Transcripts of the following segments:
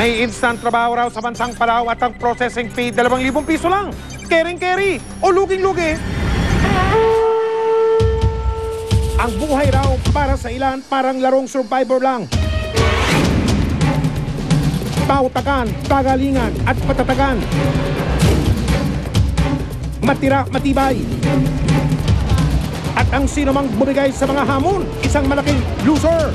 May instant trabaho raw sa bansang Palau at ang processing fee 2,000 piso lang. Kering-keri o luging-lugi. Ang buhay raw para sa ilan parang larong survivor lang. Pautakan, pagalingan at patatagan. Matira, matibay. At ang sino mang bumigay sa mga hamon, isang malaking loser.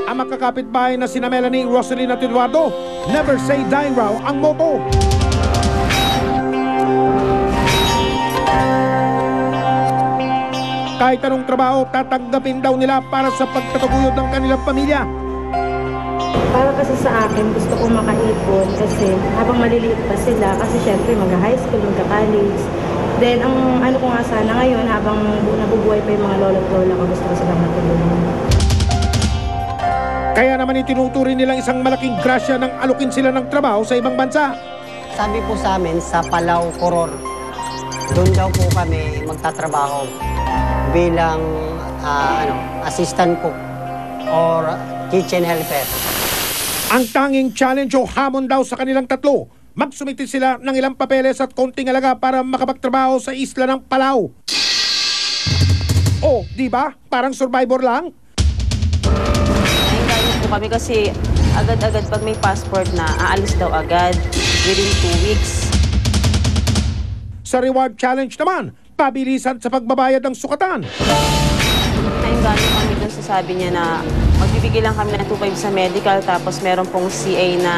Ang magkakapitbahay na sina Melanie, Rosaline at Eduardo, never say die raw ang motto. Kahit anong trabaho, tatanggapin daw nila para sa pagtataguyod ng kanilang pamilya. Para kasi sa akin, gusto ko makaipon kasi habang maliliit pa sila, kasi syempre mag-high school, mag-college. Then, ang ano ko nga sana ngayon, habang nabubuhay pa yung mga lolo at lola ko, gusto ko silang matulungan. Kaya naman itinuturing nilang isang malaking grasya ng alukin sila ng trabaho sa ibang bansa. Sabi po sa amin, sa Palau, Koror, doon daw po kami magtatrabaho bilang assistant cook or kitchen helper. Ang tanging challenge o hamon daw sa kanilang tatlo, magsumiti sila ng ilang papeles at konting alaga para makapagtrabaho sa isla ng Palau. Oh, di ba? Parang survivor lang. Nahinggayin po kami kasi agad-agad pag may passport na, aalis daw agad within 2 weeks. Sa reward challenge naman, pabilisan sa pagbabayad ng sukatan. Nahinggayin kami dun sa sabi niya na magbibigay lang kami ng 2,500 sa medical tapos meron pong CA na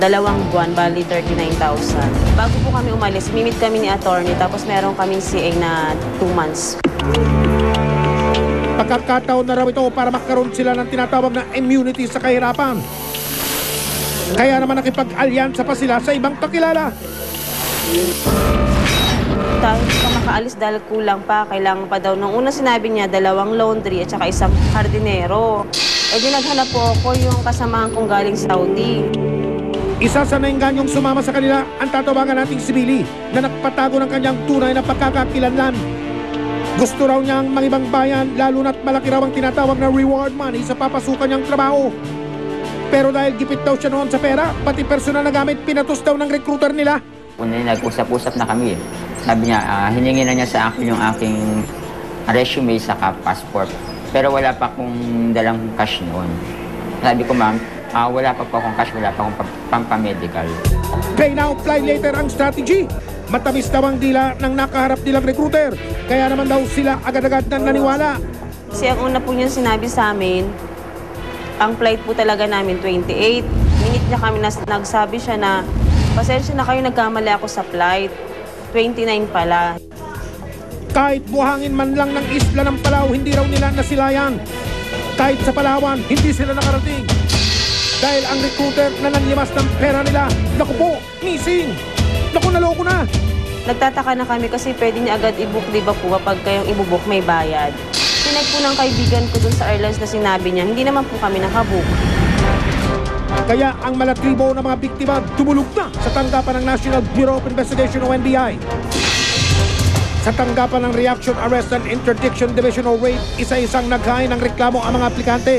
2 buwan, bali 39,000. Bago po kami umalis, mimit kami ni attorney tapos meron kaming CA na 2 months. Pagkakataon na raw ito para makaroon sila ng tinatawag na immunity sa kahirapan. Kaya naman nakipag-alyansa pa sila sa ibang kakilala. Dahil hindi pa makaalis dahil kulang pa, kailangan pa daw. Nung una sinabi niya, 2 laundry at saka 1 hardinero. E di naghanap po ako yung kasamahan kong galing Saudi. Isa sa naingganyong sumama sa kanila ang tatawagan nating si Billy na nagpatago ng kanyang tunay na pagkakakilanlan. Gusto raw niyang mangibang bayan lalo na't malaki raw ang tinatawag na reward money sa papasukan niyang trabaho. Pero dahil gipit daw siya noon sa pera, pati personal na gamit pinatos daw ng recruiter nila. Una nag-usap-usap na kami. Sabi niya, hiningi na niya sa akin yung aking resume sa passport. Pero wala pa akong dalang cash noon. Sabi ko, ma'am, wala pa po akong cash, wala pa akong pampamedical. Pay now, fly later ang strategy. Matamis daw ang dila ng nakaharap nilang recruiter. Kaya naman daw sila agad-agad na naniwala. Kasi ang una po niya sinabi sa amin, ang flight po talaga namin 28. Minute niya kami nagsabi siya na, pasensya na kayo, nagkamali ako sa flight. 29 pala. Kahit buhangin man lang ng isla ng Palau, hindi raw nila nasilayan. Kahit sa Palawan, hindi sila nakarating. Dahil ang recruiter na nanlimas ng pera nila, naku po, missing. Naku, naloko na. Nagtataka na kami kasi pwede niya agad i-book, di ba po, kapag kayong i-book may bayad. Sinag po ng kaibigan ko dun sa airlines na sinabi niya, hindi naman po kami nakabook. Kaya ang malatribo ng mga biktima tumulog na sa tanggapan ng National Bureau of Investigation o NBI. Sa tanggapan ng Reaction, Arrest and Interdiction Division o RAID, isa-isang naghain ng reklamo ang mga aplikante.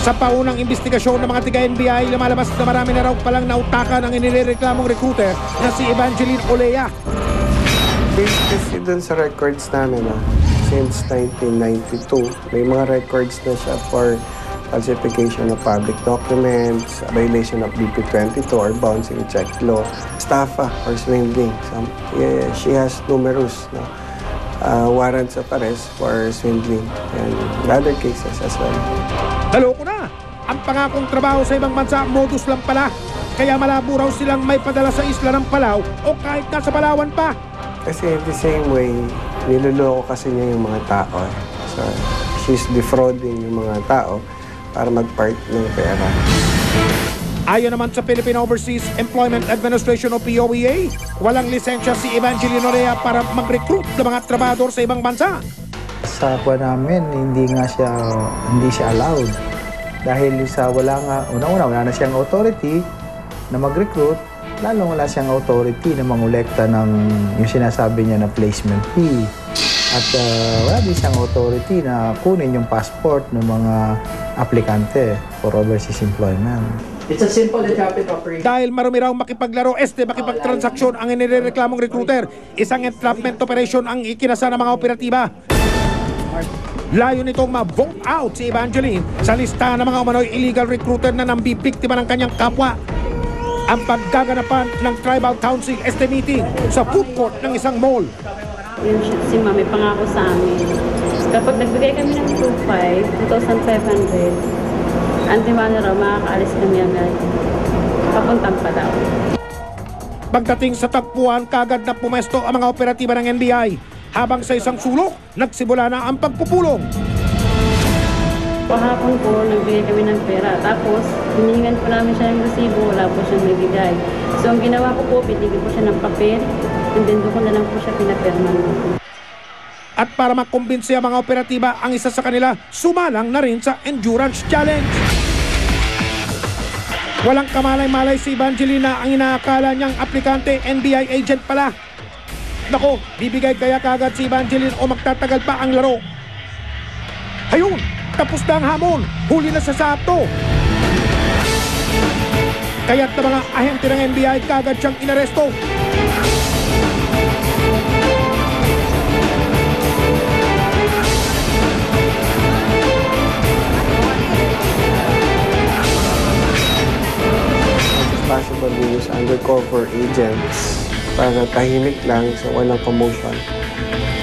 Sa paunang investigasyon ng mga tiga-NBI, lumalabas na marami na raw palang nautakan ang inireklamong recruiter na si Evangeline Olea. Based kasi dun sa records namin since 1992, may mga records na siya for falsification of public documents, violation of BP22 or bouncing check law, estafa or swindling. So, she has numerous warrants of arrest for swindling and other cases as well. Naloko na! Ang pangakong trabaho sa ibang bansa, modus lang pala. Kaya malabo raw silang may padala sa isla ng Palau o kahit nasa Palawan pa. Kasi the same way, niloloko kasi niya yung mga tao. So, she's defrauding yung mga tao para mag-part ng pera. Ayon naman sa Philippine Overseas Employment Administration o POEA, walang lisensya si Evangeline Olea para mag-recruit ng mga trabahador sa ibang bansa. Sa kuha namin, hindi siya allowed. Dahil sa wala na siyang authority na mag-recruit, lalong wala siyang authority na mangolekta ng yung sinasabi niya na placement fee. At wala din siyang authority na kunin yung passport ng mga aplikante for overseas employment. It's a simple and rapid operation. Dahil marami raw makipaglaro, makipagtransaksyon ang inireklamong recruiter, isang entrapment operation ang ikinasa ng mga operatiba. Layo nitong ma-vote out si Evangeline sa listahan ng mga umano'y illegal recruiter na nambibiktima ng kanyang kapwa. Ang paggaganapan ng Tribal Council meeting sa food court ng isang mall. Yung si Ma'am may pangako sa amin. Kapag nagbigay kami ng 2,500, antimano raw, makakaalis kami agad. Papuntang pa daw. Pagdating sa tagpuan, kagad na pumesto ang mga operatiba ng NBI. Habang sa isang sulok, nagsimula na ang pagpupulong. Kahapon po, nagbigay kami ng pera. Tapos, hinihingan po namin siya ng resibo, wala po siyang nagbigay. So, ang ginawa ko po, pinigil po siya ng papel. And then, doon ko na lang po siya pinapirman. At para makumbinsi ang mga operatiba, ang isa sa kanila sumalang na rin sa Endurance Challenge. Walang kamalay-malay si Evangelina, ang inaakala niyang aplikante, NBI agent pala. Nako, bibigay kaya kagad si Evangeline o magtatagal pa ang laro? Ayun, tapos na ang hamon, huli na sa sapto. Kaya't na mga ahente ng NBI kagad siyang inaresto. Possible we use undercover agents para tahimik lang sa walang commotion.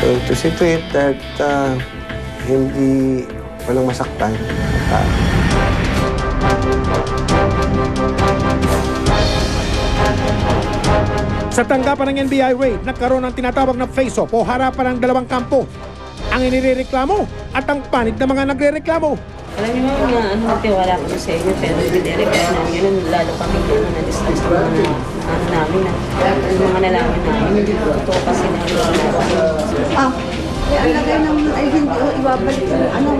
So to see to it that walang masaktan. Sa tanggapan ng NBI raid, nagkaroon ng tinatawag na face-off o harapan ng dalawang kampo. Ang inireklamo at ang panid ng mga nagrereklamo. Alam niyo mga tiwala ko sa inyo, pero dinirepet namin yun, lalo kami na-discuss ng mga namin, yung mga nalaman namin, totoo kasi na Alagay naman ay hindi o ibabalik yung ano.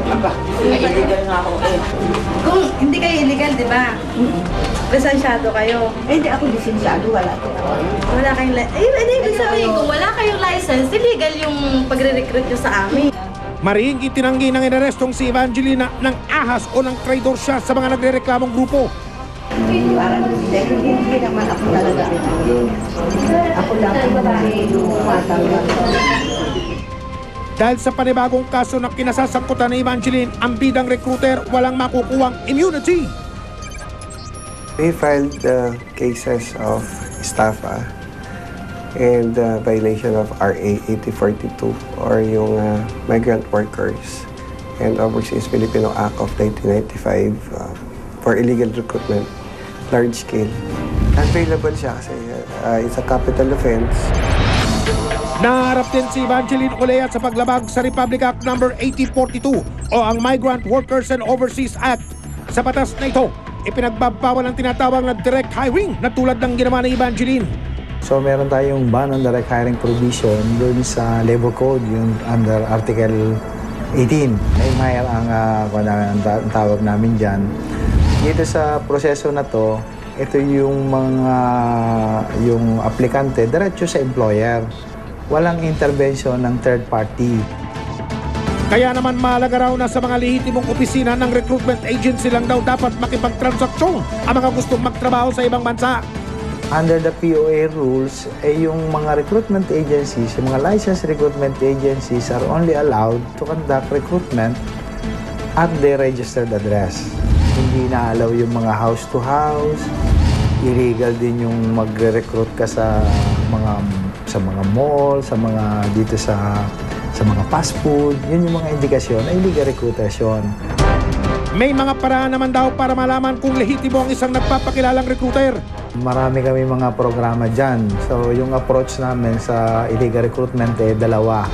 illegal nga ako eh. Kung hindi kayo illegal, di ba? Lisensyado kayo. Eh, hindi ako lisensyado, wala. Wala kayong ibig sabihin, kung wala kayong license, illegal yung pagre-recruit nyo sa amin. Maring itinanggi ng inarestong si Evangelina ng ahas o ng traidor siya sa mga nagrereklamong grupo. Parang hindi naman ako talaga. Ako lang ang babae, umatang. Dahil sa panibagong kaso na kinasasangkutan ni Evangeline, ang bidang recruiter walang makukuwang immunity. We filed cases of estafa and violation of RA 8042 or yung Migrant Workers and Overseas Filipino Act of 1995 for illegal recruitment, large scale. Available siya kasi it's a capital offense. Naharap din si Evangeline Olea sa paglabag sa Republic Act No. 8042 o ang Migrant Workers and Overseas Act. Sa batas na ito, ipinagbabawal ang tinatawag na direct hiring na tulad ng ginawa ni Evangeline. So meron tayong ban on direct hiring provision dun sa labor code, yung under Article 18. May hire ang tawag namin dyan. Dito sa proseso na to, ito yung yung aplikante diretso sa employer. Walang intervention ng third party. Kaya naman mahalaga raw na sa mga lehitimong opisina ng recruitment agency lang daw dapat makipagtransaksyon ang mga gustong magtrabaho sa ibang bansa. Under the POA rules, yung mga recruitment agencies, yung mga licensed recruitment agencies are only allowed to conduct recruitment at their registered address. Hindi na-allow yung mga house-to-house. Illegal din yung magre-recruit ka sa mga mall, dito sa mga fast food. Yun yung mga indikasyon na illegal recruitation. May mga paraan naman daw para malaman kung lehitimo ang isang nagpapakilalang recruiter. Marami kami mga programa dyan. So yung approach namin sa illegal recruitment dalawa.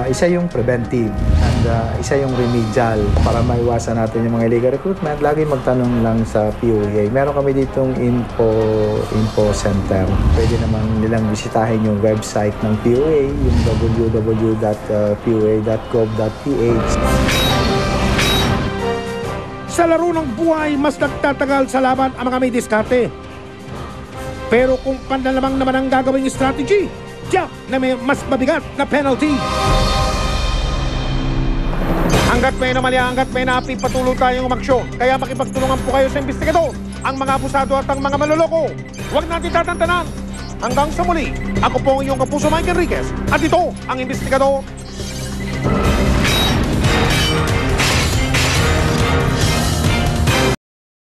Isa yung preventive and isa yung remedial. Para maiwasan natin yung mga illegal recruitment, lagi magtanong lang sa POA. Meron kami ditong info center. Pwede naman nilang bisitahin yung website ng POA, yung www.poa.gov.ph. Sa laro ng buhay, mas nagtatagal sa laban ang mga may diskarte. Pero kung pandalamang naman ang gagawing strategy, tiyak na may mas mabigat na penalty. Hanggat may namalya, hanggat may naapi, patuloy tayong umaksyon. Kaya makipagtulungan po kayo sa investigador, ang mga abusado at ang mga maloloko. Huwag natin tatantanan. Hanggang sa muli, ako po ang iyong kapuso Mike Enriquez at ito ang investigador.